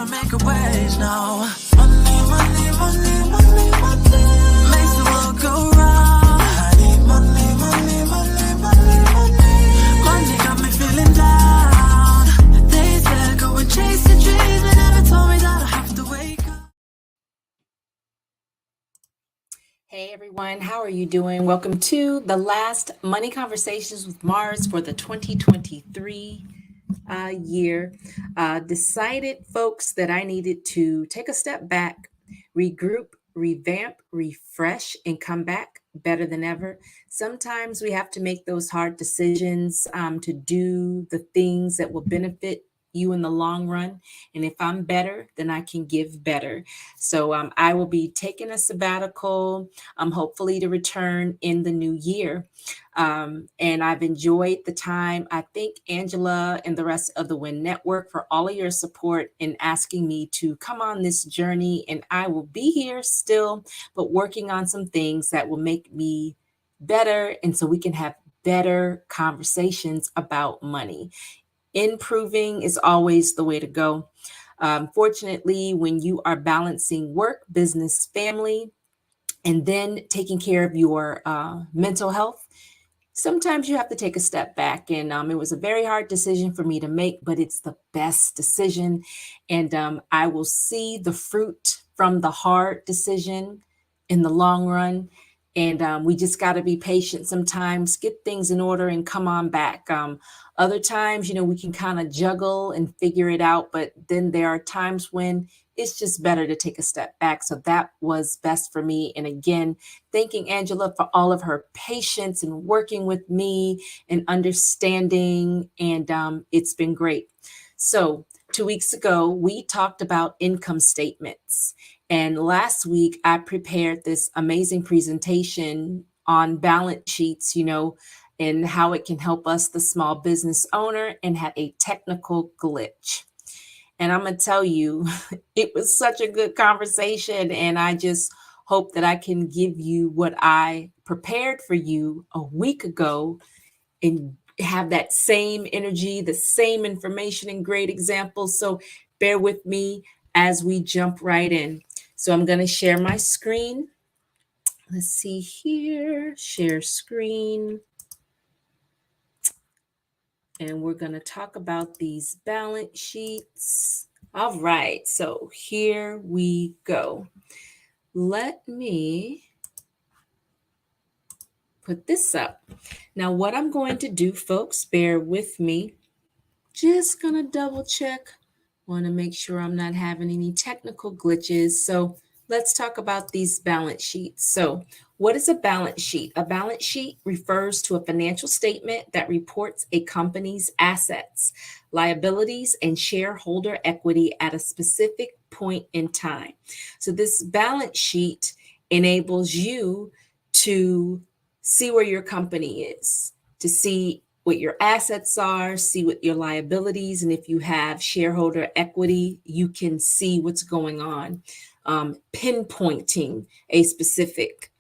never make a wage, no. Money, money, money, money, money makes the world go round. I need money, money, money, money, money. Money got me feeling down. They said go and chase your dreams, but never told me that I have to wake up. Hey everyone, how are you doing? Welcome to the last Money Conversations with Mars for the 2023 year. Decided, folks, that I needed to take a step back, regroup, revamp, refresh, and come back better than ever. Sometimes we have to make those hard decisions to do the things that will benefit you in the long run. And if I'm better, then I can give better. So I will be taking a sabbatical, hopefully to return in the new year. And I've enjoyed the time. I thank Angela and the rest of the WIN Network for all of your support in asking me to come on this journey. And I will be here still, but working on some things that will make me better. And so we can have better conversations about money. Improving is always the way to go. Fortunately, when you are balancing work, business, family, and then taking care of your mental health, sometimes you have to take a step back. And it was a very hard decision for me to make, but it's the best decision. And I will see the fruit from the hard decision in the long run. And we just got to be patient sometimes, get things in order and come on back. Other times, we can kind of juggle and figure it out. But then there are times when it's just better to take a step back. So that was best for me. And again, thanking Angela for all of her patience and working with me and understanding. And it's been great. So 2 weeks ago, we talked about income statements. And last week, I prepared this amazing presentation on balance sheets, and how it can help us, the small business owner, and had a technical glitch. And I'm going to tell you, it was such a good conversation. And I just hope that I can give you what I prepared for you a week ago and have that same energy, the same information and great examples. So bear with me as we jump right in. So I'm going to share my screen. Let's see here, share screen. And we're going to talk about these balance sheets. All right, so here we go. Let me put this up. Now, what I'm going to do, folks, bear with me. Just going to double check. Want to make sure I'm not having any technical glitches. So let's talk about these balance sheets. So what is a balance sheet? A balance sheet refers to a financial statement that reports a company's assets, liabilities, and shareholder equity at a specific point in time. So this balance sheet enables you to see where your company is, to see what your assets are, see what your liabilities, and if you have shareholder equity, you can see what's going on, pinpointing a specific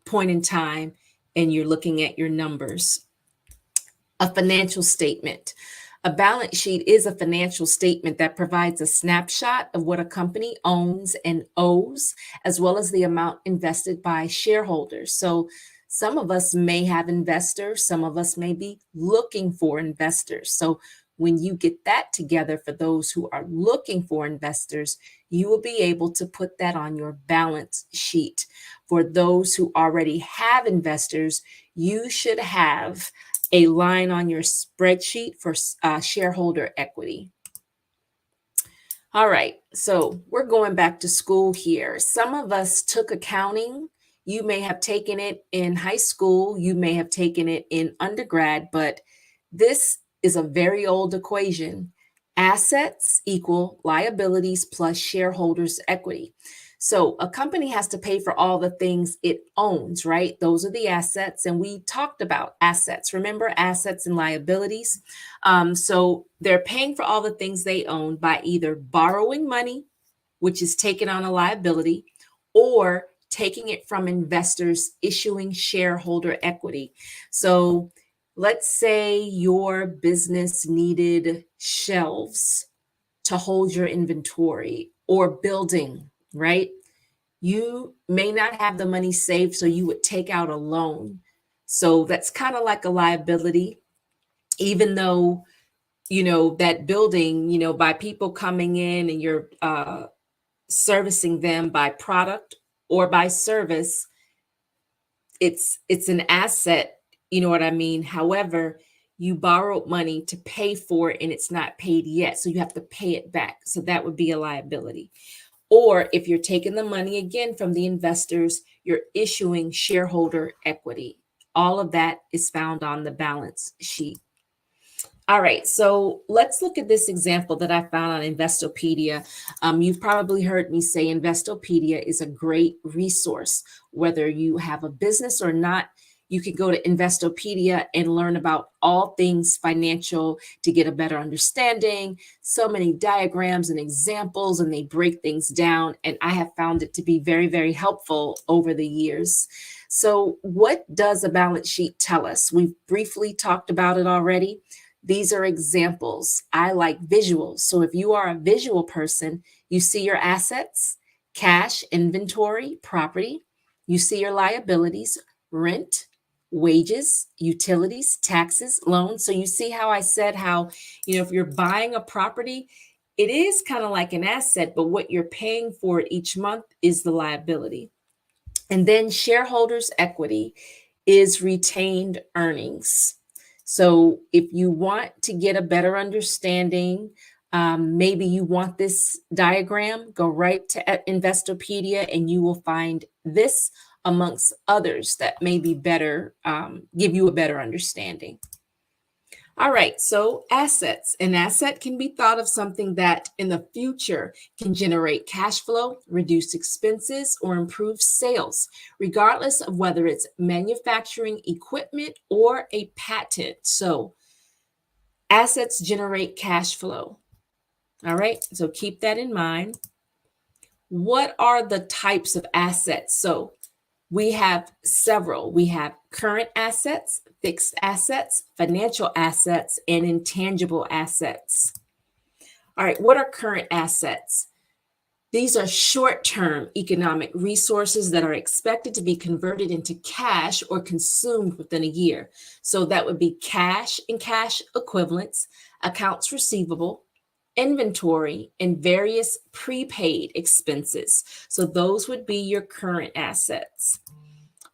point in time, and you're looking at your numbers. A financial statement. A balance sheet is a financial statement that provides a snapshot of what a company owns and owes, as well as the amount invested by shareholders. So some of us may have investors, some of us may be looking for investors. So when you get that together, for those who are looking for investors, you will be able to put that on your balance sheet. For those who already have investors, you should have a line on your spreadsheet for shareholder equity. All right, so we're going back to school here. Some of us took accounting. You may have taken it in high school, you may have taken it in undergrad, but this is a very old equation. Assets equal liabilities plus shareholders' equity. So a company has to pay for all the things it owns, right? Those are the assets. And we talked about assets. Remember, assets and liabilities. So they're paying for all the things they own by either borrowing money, which is taken on a liability, or taking it from investors, issuing shareholder equity. So let's say your business needed shelves to hold your inventory or building, right? You may not have the money saved, so you would take out a loan. So that's kind of like a liability, even though, that building, by people coming in and you're servicing them by product or by service, it's an asset, you know what I mean? However, you borrowed money to pay for it and it's not paid yet, so you have to pay it back. So that would be a liability. Or if you're taking the money again from the investors, you're issuing shareholder equity. All of that is found on the balance sheet. All right, so let's look at this example that I found on Investopedia. You've probably heard me say Investopedia is a great resource. Whether you have a business or not, you can go to Investopedia and learn about all things financial to get a better understanding. So many diagrams and examples, and they break things down. And I have found it to be very, very helpful over the years. So what does a balance sheet tell us? We've briefly talked about it already. These are examples. I like visuals. So if you are a visual person, you see your assets, cash, inventory, property. You see your liabilities, rent, wages, utilities, taxes, loans. So you see how I said how, if you're buying a property, it is kind of like an asset, but what you're paying for each month is the liability. And then shareholders' equity is retained earnings. So if you want to get a better understanding, maybe you want this diagram, go right to Investopedia and you will find this amongst others that may be better, give you a better understanding. All right, so assets. An asset can be thought of something that in the future can generate cash flow, reduce expenses, or improve sales, regardless of whether it's manufacturing equipment or a patent. So assets generate cash flow. All right, so keep that in mind. What are the types of assets? So we have several. We have current assets, fixed assets, financial assets, and intangible assets. All right, what are current assets? These are short-term economic resources that are expected to be converted into cash or consumed within a year. So that would be cash and cash equivalents, accounts receivable, inventory, and various prepaid expenses. So those would be your current assets.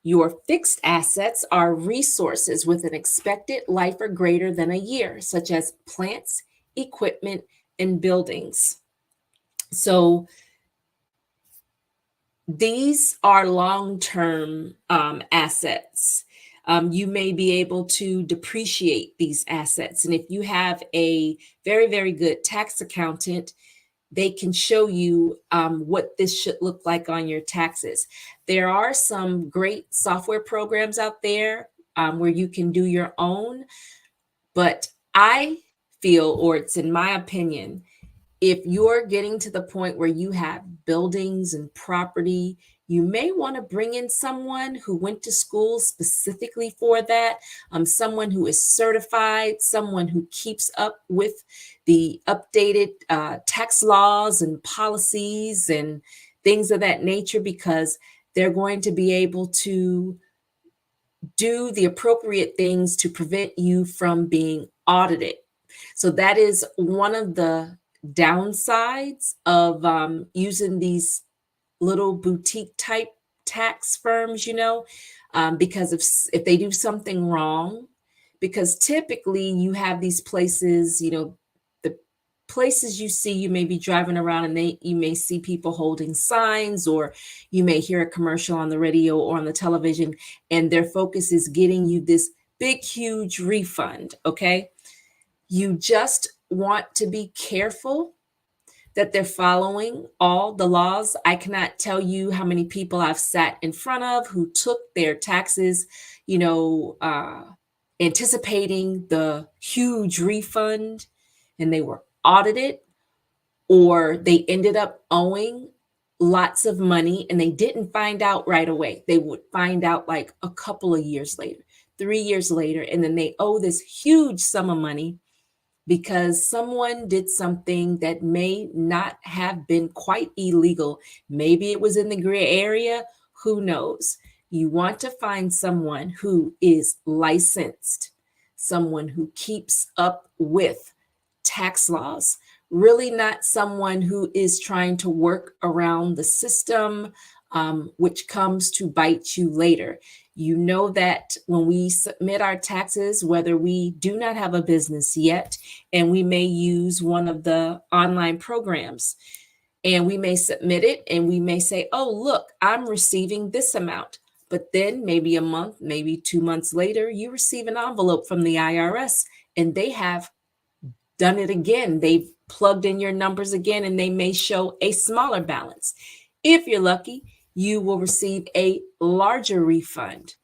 Your fixed assets are resources with an expected life or greater than a year, such as plants, equipment, and buildings. So these are long-term assets. You may be able to depreciate these assets. And if you have a very, very good tax accountant, they can show you what this should look like on your taxes. There are some great software programs out there where you can do your own, but I feel, or it's in my opinion, if you're getting to the point where you have buildings and property, you may want to bring in someone who went to school specifically for that, someone who is certified, someone who keeps up with the updated tax laws and policies and things of that nature, because they're going to be able to do the appropriate things to prevent you from being audited. So that is one of the downsides of using these little boutique type tax firms, because if they do something wrong, because typically you have these places, the places you see, you may be driving around and you may see people holding signs, or you may hear a commercial on the radio or on the television, and their focus is getting you this big, huge refund. Okay. You just want to be careful that they're following all the laws. I cannot tell you how many people I've sat in front of who took their taxes, anticipating the huge refund, and they were audited, or they ended up owing lots of money and they didn't find out right away. They would find out like a couple of years later, 3 years later, and then they owe this huge sum of money. because someone did something that may not have been quite illegal. Maybe it was in the gray area, who knows? You want to find someone who is licensed, someone who keeps up with tax laws, really not someone who is trying to work around the system, which comes to bite you later. You know that when we submit our taxes, whether we do not have a business yet, and we may use one of the online programs, and we may submit it and we may say, oh, look, I'm receiving this amount. But then maybe a month, maybe 2 months later, you receive an envelope from the IRS and they have done it again. They've plugged in your numbers again and they may show a smaller balance. If you're lucky, you will receive a larger refund.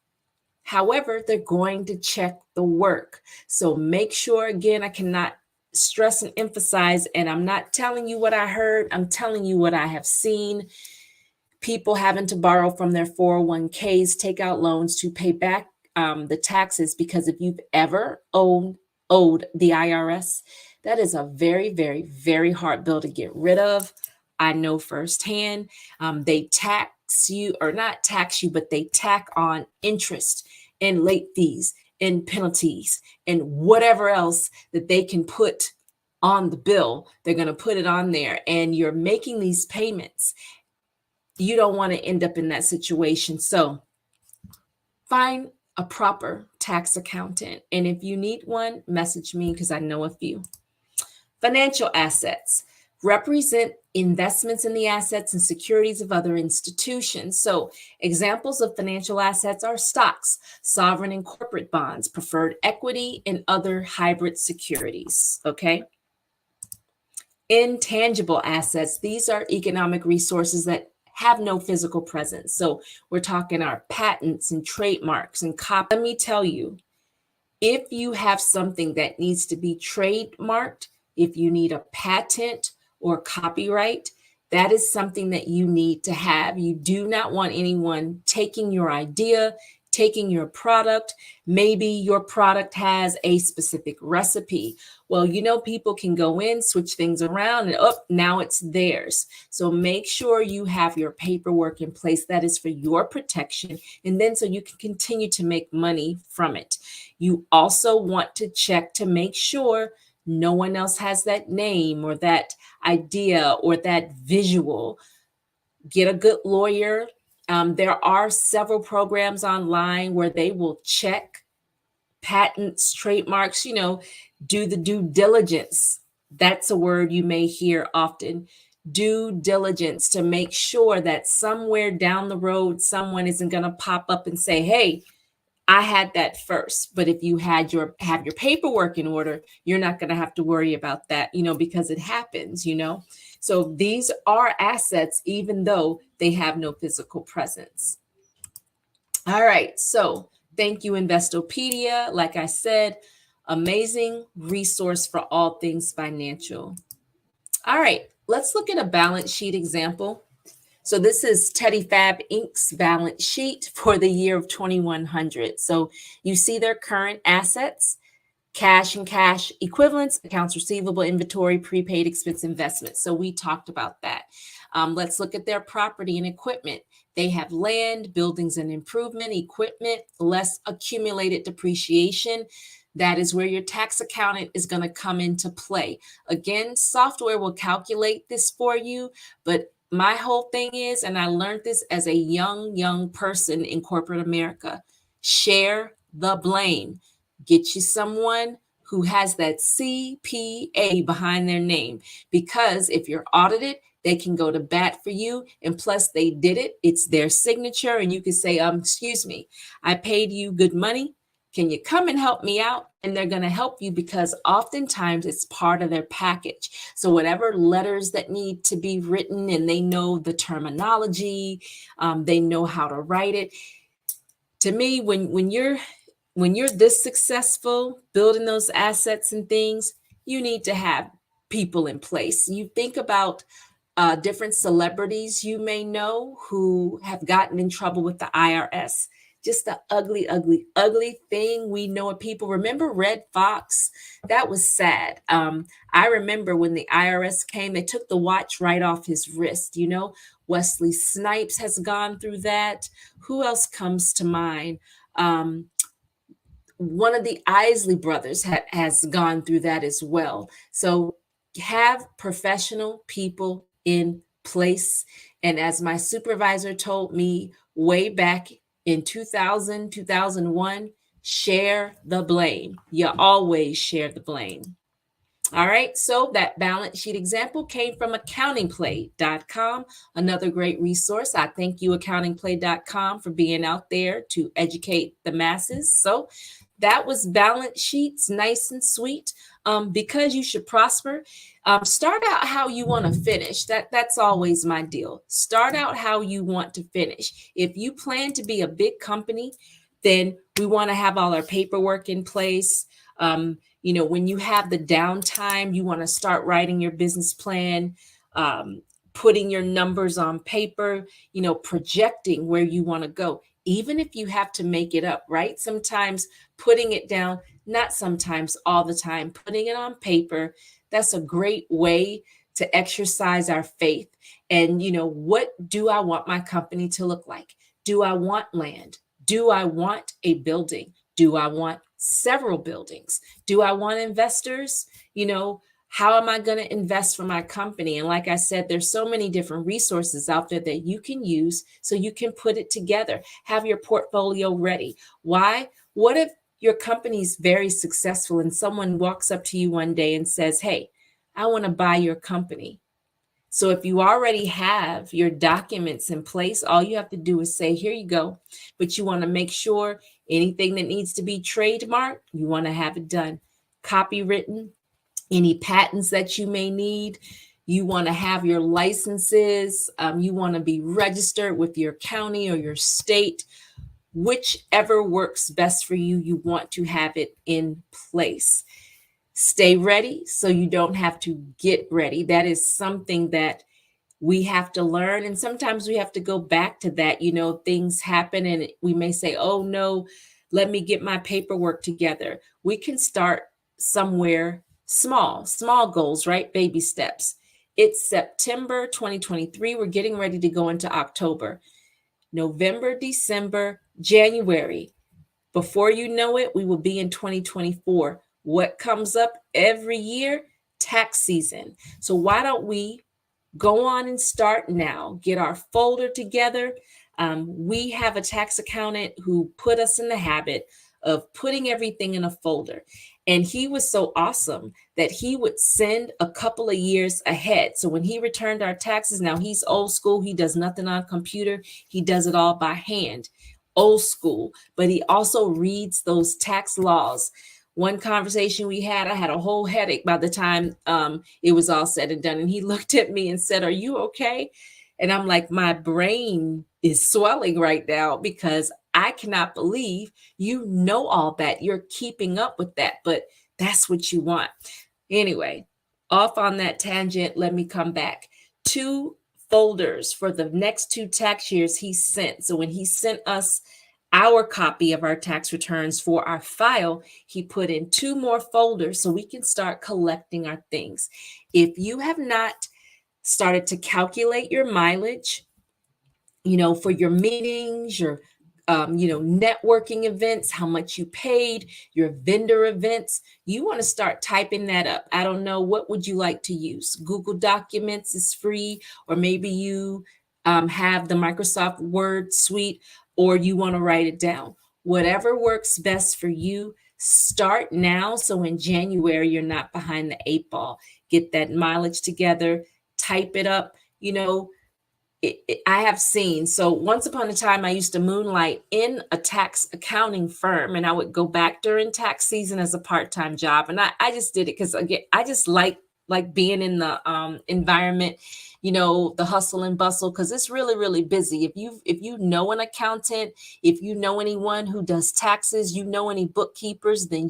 However, they're going to check the work. So make sure, again, I cannot stress and emphasize, and I'm not telling you what I heard, I'm telling you what I have seen. People having to borrow from their 401ks, take out loans to pay back the taxes, because if you've ever owed the IRS, that is a very, very, very hard bill to get rid of. I know firsthand. They tax you, or not tax you, but they tack on interest and late fees and penalties and whatever else that they can put on the bill. They're going to put it on there, and you're making these payments. You don't want to end up in that situation. So find a proper tax accountant. And if you need one, message me because I know a few. Financial assets represent investments in the assets and securities of other institutions. So examples of financial assets are stocks, sovereign and corporate bonds, preferred equity, and other hybrid securities. Okay. Intangible assets. These are economic resources that have no physical presence. So we're talking our patents and trademarks and copy. Let me tell you, if you have something that needs to be trademarked, if you need a patent or copyright, that is something that you need to have. You do not want anyone taking your idea, taking your product. Maybe your product has a specific recipe. Well, you know, people can go in, switch things around, and now it's theirs. So make sure you have your paperwork in place that is for your protection, and then so you can continue to make money from it. You also want to check to make sure no one else has that name or that idea or that visual. Get a good lawyer. There are several programs online where they will check patents, trademarks, you know, do the due diligence. That's a word you may hear often. Due diligence, to make sure that somewhere down the road, someone isn't going to pop up and say, hey, I had that first. But if you have your paperwork in order, you're not going to have to worry about that, you know, because it happens, you know. So these are assets, even though they have no physical presence. All right. So thank you, Investopedia. Like I said, amazing resource for all things financial. All right. Let's look at a balance sheet example. So this is Teddy Fab Inc.'s balance sheet for the year of 2100. So you see their current assets, cash and cash equivalents, accounts receivable, inventory, prepaid expense, investments. So we talked about that. Let's look at their property and equipment. They have land, buildings and improvement, equipment, less accumulated depreciation. That is where your tax accountant is going to come into play. Again, software will calculate this for you, but my whole thing is, and I learned this as a young person in corporate America, share the blame. Get you someone who has that CPA behind their name, because if you're audited, they can go to bat for you. And plus they did it. It's their signature. And you can say, excuse me, I paid you good money. Can you come and help me out? And they're going to help you, because oftentimes it's part of their package. So whatever letters that need to be written, and they know the terminology, they know how to write it. To me, when you're this successful building those assets and things, you need to have people in place. You think about different celebrities you may know who have gotten in trouble with the IRS. just the ugly, ugly, ugly thing we know of people. Remember Red Fox? That was sad. I remember when the IRS came, they took the watch right off his wrist. Wesley Snipes has gone through that. Who else comes to mind? One of the Isley brothers has gone through that as well. So have professional people in place. And as my supervisor told me way back in 2000, 2001, share the blame. You always share the blame. All right, so that balance sheet example came from accountingplay.com, another great resource. I thank you, accountingplay.com, for being out there to educate the masses. So that was balance sheets, nice and sweet. Because you should prosper, start out how you want to finish. That's always my deal. Start out how you want to finish. If you plan to be a big company, then we want to have all our paperwork in place. When you have the downtime, you want to start writing your business plan, putting your numbers on paper, projecting where you want to go, even if you have to make it up, right? Sometimes putting it down, not sometimes, all the time, putting it on paper, that's a great way to exercise our faith. And, what do I want my company to look like? Do I want land? Do I want a building? Do I want several buildings? Do I want investors? How am I going to invest for my company? And like I said, there's so many different resources out there that you can use so you can put it together, have your portfolio ready. Why? What if your company's very successful and someone walks up to you one day and says, hey, I want to buy your company? So if you already have your documents in place, all you have to do is say, here you go. But you want to make sure anything that needs to be trademarked, you want to have it done. Copywritten, any patents that you may need, you want to have your licenses, you want to be registered with your county or your state. Whichever works best for you, you want to have it in place. Stay ready so you don't have to get ready. That is something that we have to learn. And sometimes we have to go back to that. Things happen and we may say, oh no, let me get my paperwork together. We can start somewhere small goals, right? Baby steps. It's September 2023. We're getting ready to go into October, November, December, January. Before you know it, we will be in 2024. What comes up every year? Tax season. So why don't we go on and start now? Get our folder together. We have a tax accountant who put us in the habit of putting everything in a folder. And he was so awesome that he would send a couple of years ahead. So when he returned our taxes, now he's old school. He does nothing on computer. He does it all by hand, old school. But he also reads those tax laws. One conversation we had, I had a whole headache by the time it was all said and done. And he looked at me and said, are you okay? And I'm like, my brain is swelling right now because I cannot believe you know all that. You're keeping up with that, but that's what you want. Anyway, off on that tangent, let me come back. 2 folders for the next 2 tax years he sent. So when he sent us our copy of our tax returns for our file, he put in 2 more folders so we can start collecting our things. If you have not started to calculate your mileage, for your meetings, your networking events, how much you paid, your vendor events, you want to start typing that up. I don't know, what would you like to use? Google Documents is free, or maybe you have the Microsoft Word suite, or you want to write it down. Whatever works best for you, start now. So in January, you're not behind the 8 ball. Get that mileage together, type it up. I have seen, so once upon a time, I used to moonlight in a tax accounting firm, and I would go back during tax season as a part-time job. And I just did it because, again, I just like being in the environment, the hustle and bustle, because it's really, really busy. If you know an accountant, if you know anyone who does taxes, any bookkeepers, then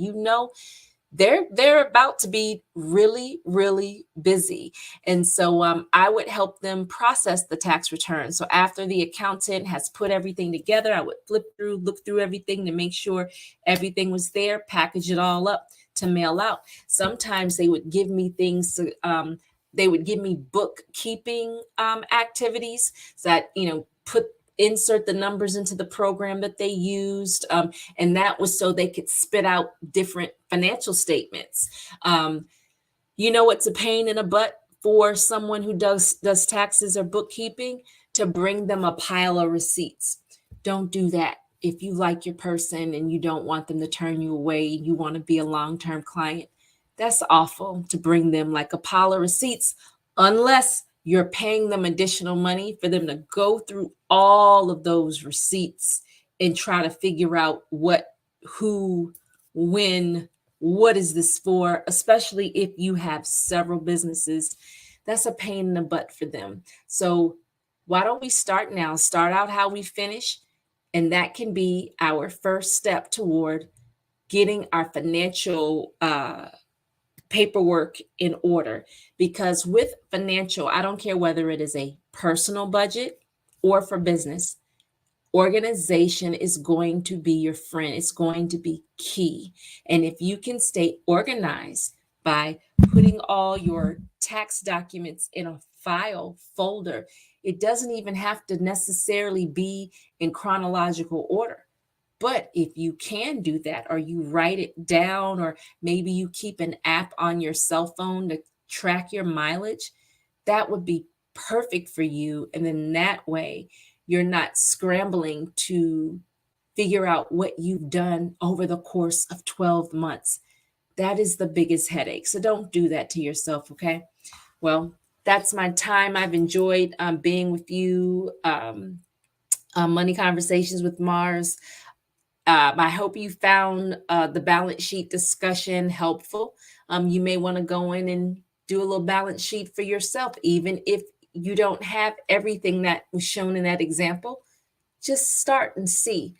they're about to be really, really busy. And so I would help them process the tax return. So after the accountant has put everything together, I would look through everything to make sure everything was there, package it all up to mail out. Sometimes they would give me things to, they would give me bookkeeping activities that, insert the numbers into the program that they used. And that was so they could spit out different financial statements. It's a pain in the butt for someone who does taxes or bookkeeping to bring them a pile of receipts. Don't do that. If you like your person and you don't want them to turn you away, you want to be a long-term client, that's awful to bring them like a pile of receipts, unless you're paying them additional money for them to go through all of those receipts and try to figure out what, who, when, what is this for, especially if you have several businesses. That's a pain in the butt for them. So why don't we start now? Start out how we finish. And that can be our first step toward getting our financial paperwork in order. Because with financial, I don't care whether it is a personal budget or for business, organization is going to be your friend. It's going to be key. And if you can stay organized by putting all your tax documents in a file folder, it doesn't even have to necessarily be in chronological order. But if you can do that, or you write it down, or maybe you keep an app on your cell phone to track your mileage, that would be perfect for you. And then that way, you're not scrambling to figure out what you've done over the course of 12 months. That is the biggest headache. So don't do that to yourself, okay? Well, that's my time. I've enjoyed being with you on Money Conversations with Mars. I hope you found the balance sheet discussion helpful. You may want to go in and do a little balance sheet for yourself, even if you don't have everything that was shown in that example. Just start and see.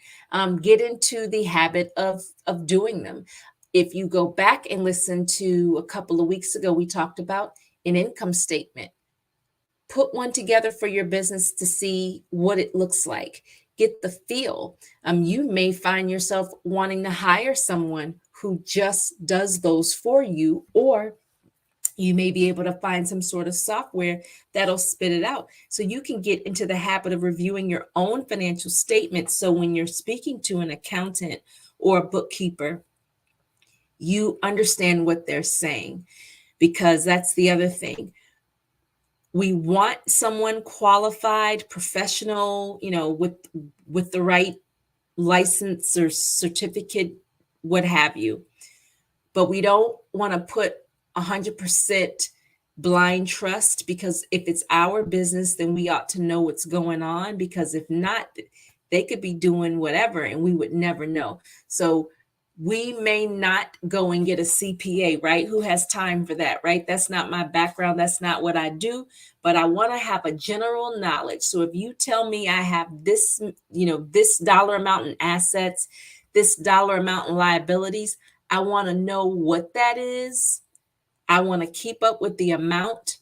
Get into the habit of doing them. If you go back and listen to a couple of weeks ago, we talked about an income statement. Put one together for your business to see what it looks like. Get the feel. You may find yourself wanting to hire someone who just does those for you, or you may be able to find some sort of software that'll spit it out. So you can get into the habit of reviewing your own financial statements. So when you're speaking to an accountant or a bookkeeper, you understand what they're saying, because that's the other thing. We want someone qualified, professional, with the right license or certificate, what have you. But we don't want to put 100% blind trust, because if it's our business, then we ought to know what's going on, because if not, they could be doing whatever and we would never know. So we may not go and get a CPA, right? Who has time for that, right? That's not my background. That's not what I do, but I want to have a general knowledge. So if you tell me I have this, this dollar amount in assets, this dollar amount in liabilities, I want to know what that is. I want to keep up with the amount,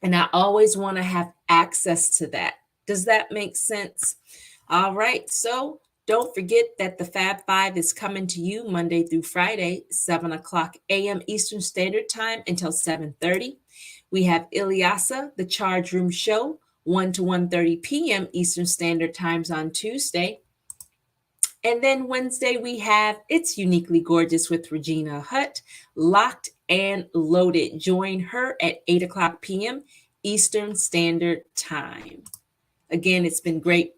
and I always want to have access to that. Does that make sense? All right. So don't forget that the Fab Five is coming to you Monday through Friday, 7 o'clock a.m. Eastern Standard Time until 7:30. We have Ilyasa, the Charge Room Show, 1 to 1:30 p.m. Eastern Standard Times on Tuesday. And then Wednesday, we have It's Uniquely Gorgeous with Regina Hutt, Locked and Loaded. Join her at 8 o'clock p.m. Eastern Standard Time. Again, it's been great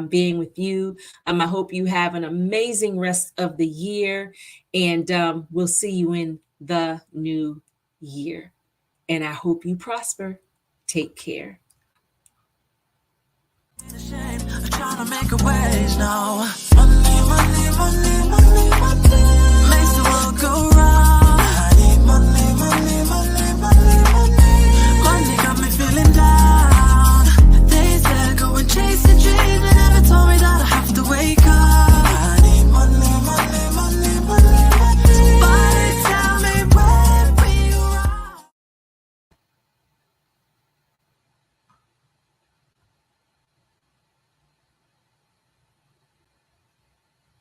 being with you. I hope you have an amazing rest of the year, and we'll see you in the new year. And I hope you prosper. Take care. Trying to make a ways now. Money, money, money.